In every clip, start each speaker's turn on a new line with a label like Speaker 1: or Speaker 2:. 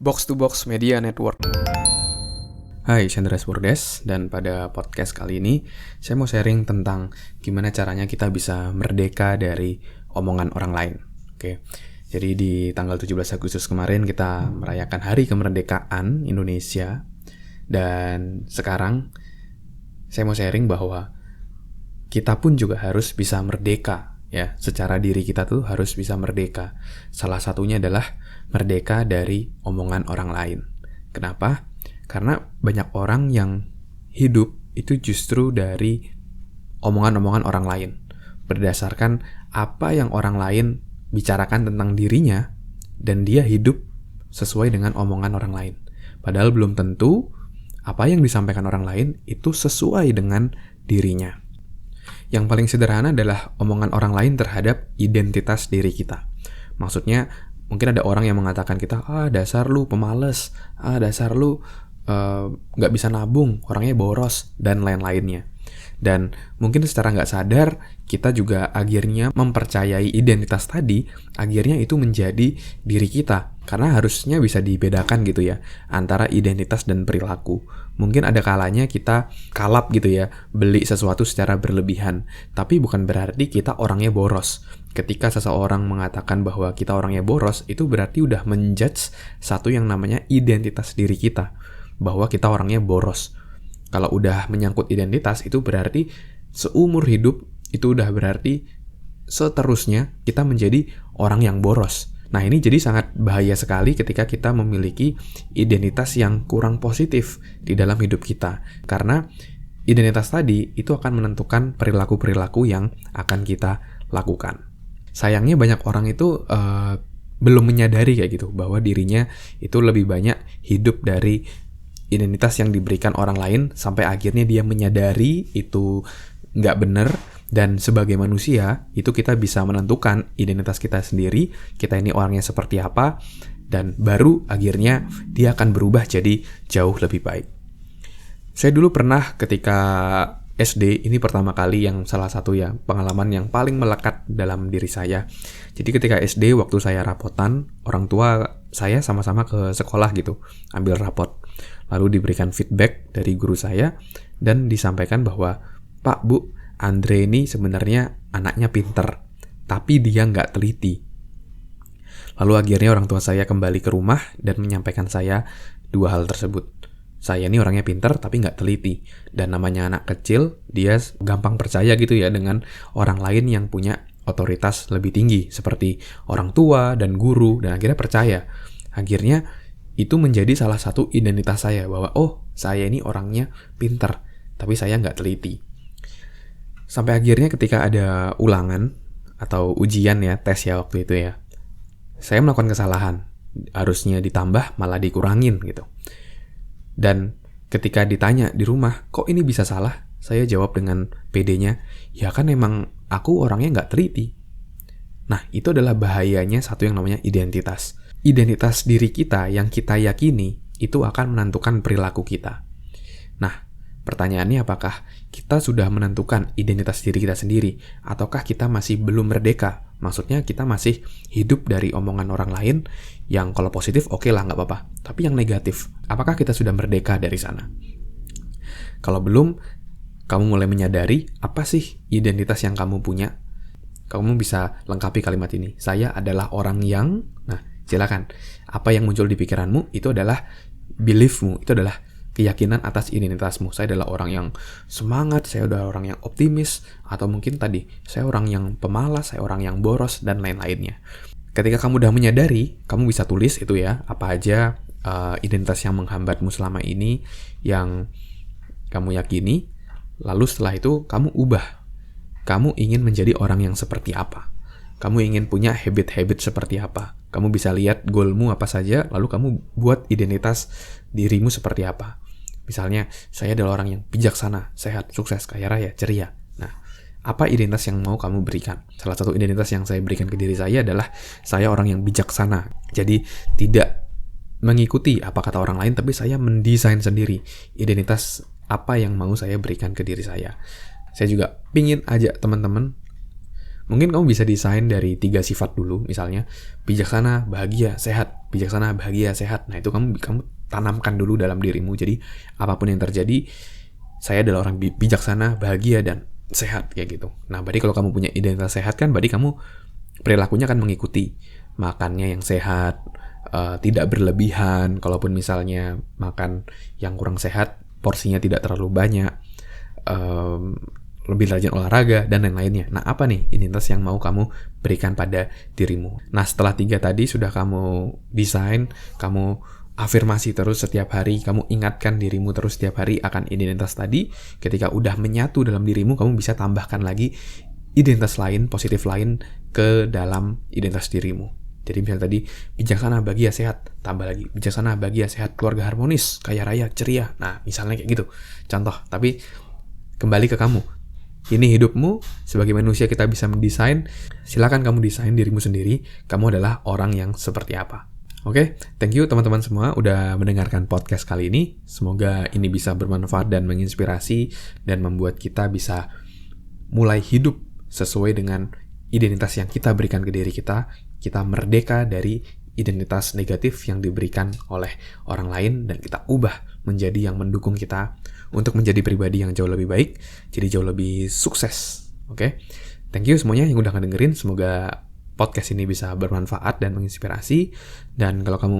Speaker 1: Box to Box Media Network. Hai, Chandra Spurdes, dan pada podcast kali ini saya mau sharing tentang gimana caranya kita bisa merdeka dari omongan orang lain. Oke. Jadi di tanggal 17 Agustus kemarin kita merayakan Hari Kemerdekaan Indonesia, dan sekarang saya mau sharing bahwa kita pun juga harus bisa merdeka, ya. Secara diri kita tuh harus bisa merdeka. Salah satunya adalah merdeka dari omongan orang lain. Kenapa? Karena banyak orang yang hidup itu justru dari omongan-omongan orang lain. Berdasarkan apa yang orang lain bicarakan tentang dirinya, dan dia hidup sesuai dengan omongan orang lain. Padahal belum tentu apa yang disampaikan orang lain itu sesuai dengan dirinya. Yang paling sederhana adalah omongan orang lain terhadap identitas diri kita. Maksudnya, mungkin ada orang yang mengatakan kita, dasar lu pemalas, dasar lu nggak bisa nabung, orangnya boros, dan lain-lainnya. Dan mungkin secara nggak sadar, kita juga akhirnya mempercayai identitas tadi, akhirnya itu menjadi diri kita. Karena harusnya bisa dibedakan gitu ya, antara identitas dan perilaku. Mungkin ada kalanya kita kalap gitu ya, beli sesuatu secara berlebihan. Tapi bukan berarti kita orangnya boros. Ketika seseorang mengatakan bahwa kita orangnya boros, itu berarti udah menjudge satu yang namanya identitas diri kita, bahwa kita orangnya boros. Kalau udah menyangkut identitas, itu berarti seumur hidup, itu udah berarti seterusnya kita menjadi orang yang boros. Nah, ini jadi sangat bahaya sekali ketika kita memiliki identitas yang kurang positif di dalam hidup kita. Karena identitas tadi itu akan menentukan perilaku-perilaku yang akan kita lakukan. Sayangnya banyak orang itu belum menyadari kayak gitu, bahwa dirinya itu lebih banyak hidup dari identitas yang diberikan orang lain, sampai akhirnya dia menyadari itu nggak benar. Dan sebagai manusia, itu kita bisa menentukan identitas kita sendiri, kita ini orangnya seperti apa, dan baru akhirnya dia akan berubah jadi jauh lebih baik. Saya dulu pernah ketika SD, ini pertama kali yang salah satu ya pengalaman yang paling melekat dalam diri saya. Jadi ketika SD, waktu saya rapotan, orang tua saya sama-sama ke sekolah gitu, ambil rapot. Lalu diberikan feedback dari guru saya, dan disampaikan bahwa, "Pak, Bu, Andre ini sebenarnya anaknya pinter, tapi dia nggak teliti." Lalu akhirnya orang tua saya kembali ke rumah dan menyampaikan saya dua hal tersebut. Saya ini orangnya pinter tapi nggak teliti. Dan namanya anak kecil, dia gampang percaya gitu ya dengan orang lain yang punya otoritas lebih tinggi, seperti orang tua dan guru, dan akhirnya percaya. Akhirnya itu menjadi salah satu identitas saya, bahwa saya ini orangnya pinter, tapi saya nggak teliti. Sampai akhirnya ketika ada ulangan atau ujian ya, tes ya waktu itu ya, saya melakukan kesalahan. Harusnya ditambah malah dikurangin gitu. Dan ketika ditanya di rumah, kok ini bisa salah? Saya jawab dengan pedenya, ya kan emang aku orangnya nggak teliti. Nah, itu adalah bahayanya satu yang namanya identitas. Identitas diri kita yang kita yakini itu akan menentukan perilaku kita. Nah, pertanyaannya apakah kita sudah menentukan identitas diri kita sendiri, ataukah kita masih belum merdeka? Maksudnya kita masih hidup dari omongan orang lain yang kalau positif oke lah, nggak apa-apa. Tapi yang negatif, apakah kita sudah merdeka dari sana? Kalau belum, kamu mulai menyadari apa sih identitas yang kamu punya? Kamu bisa lengkapi kalimat ini. Saya adalah orang yang... Nah, silakan. Apa yang muncul di pikiranmu itu adalah beliefmu, itu adalah keyakinan atas identitasmu. Saya adalah orang yang semangat, saya adalah orang yang optimis, atau mungkin tadi, saya orang yang pemalas, saya orang yang boros, dan lain-lainnya. Ketika kamu udah menyadari, kamu bisa tulis itu ya, apa aja identitas yang menghambatmu selama ini, yang kamu yakini, lalu setelah itu kamu ubah. Kamu ingin menjadi orang yang seperti apa? Kamu ingin punya habit-habit seperti apa? Kamu bisa lihat goalmu apa saja, lalu kamu buat identitas dirimu seperti apa. Misalnya, saya adalah orang yang bijaksana, sehat, sukses, kaya raya, ceria. Nah, apa identitas yang mau kamu berikan? Salah satu identitas yang saya berikan ke diri saya adalah saya orang yang bijaksana. Jadi, tidak mengikuti apa kata orang lain, tapi saya mendesain sendiri identitas apa yang mau saya berikan ke diri saya. Saya juga pingin ajak teman-teman Mungkin kamu bisa desain dari 3 sifat dulu, misalnya bijaksana, bahagia, sehat. Bijaksana, bahagia, sehat. Nah, itu kamu tanamkan dulu dalam dirimu. Jadi, apapun yang terjadi, saya adalah orang bijaksana, bahagia, dan sehat, kayak gitu. Nah, berarti kalau kamu punya identitas sehat kan, berarti kamu perilakunya akan mengikuti. Makannya yang sehat, tidak berlebihan. Kalaupun misalnya makan yang kurang sehat, porsinya tidak terlalu banyak, lebih rajin olahraga, dan lain-lainnya. Nah, apa nih identitas yang mau kamu berikan pada dirimu? Nah, setelah 3 tadi sudah kamu desain, kamu afirmasi terus setiap hari, kamu ingatkan dirimu terus setiap hari akan identitas tadi. Ketika udah menyatu dalam dirimu, kamu bisa tambahkan lagi identitas lain, positif lain ke dalam identitas dirimu. Jadi misalnya tadi bijaksana, bahagia, sehat, tambah lagi bijaksana, bahagia, sehat, keluarga harmonis, kaya raya, ceria. Nah, misalnya kayak gitu. Contoh, tapi kembali ke kamu. Ini hidupmu, sebagai manusia kita bisa mendesain. Silakan kamu desain dirimu sendiri. Kamu adalah orang yang seperti apa. Oke, thank you teman-teman semua udah mendengarkan podcast kali ini. Semoga ini bisa bermanfaat dan menginspirasi dan membuat kita bisa mulai hidup sesuai dengan identitas yang kita berikan ke diri kita. Kita merdeka dari identitas negatif yang diberikan oleh orang lain dan kita ubah menjadi yang mendukung kita untuk menjadi pribadi yang jauh lebih baik, jadi jauh lebih sukses. Oke? Thank you semuanya yang udah ngedengerin. Semoga podcast ini bisa bermanfaat dan menginspirasi. Dan kalau kamu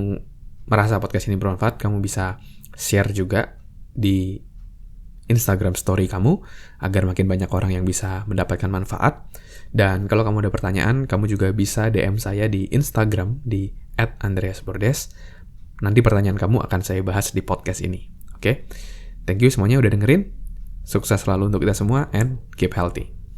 Speaker 1: merasa podcast ini bermanfaat, kamu bisa share juga di Instagram story kamu agar makin banyak orang yang bisa mendapatkan manfaat. Dan kalau kamu ada pertanyaan, kamu juga bisa DM saya di Instagram di @andreasbordes. Nanti pertanyaan kamu akan saya bahas di podcast ini. Oke? Thank you semuanya udah dengerin. Sukses selalu untuk kita semua and keep healthy.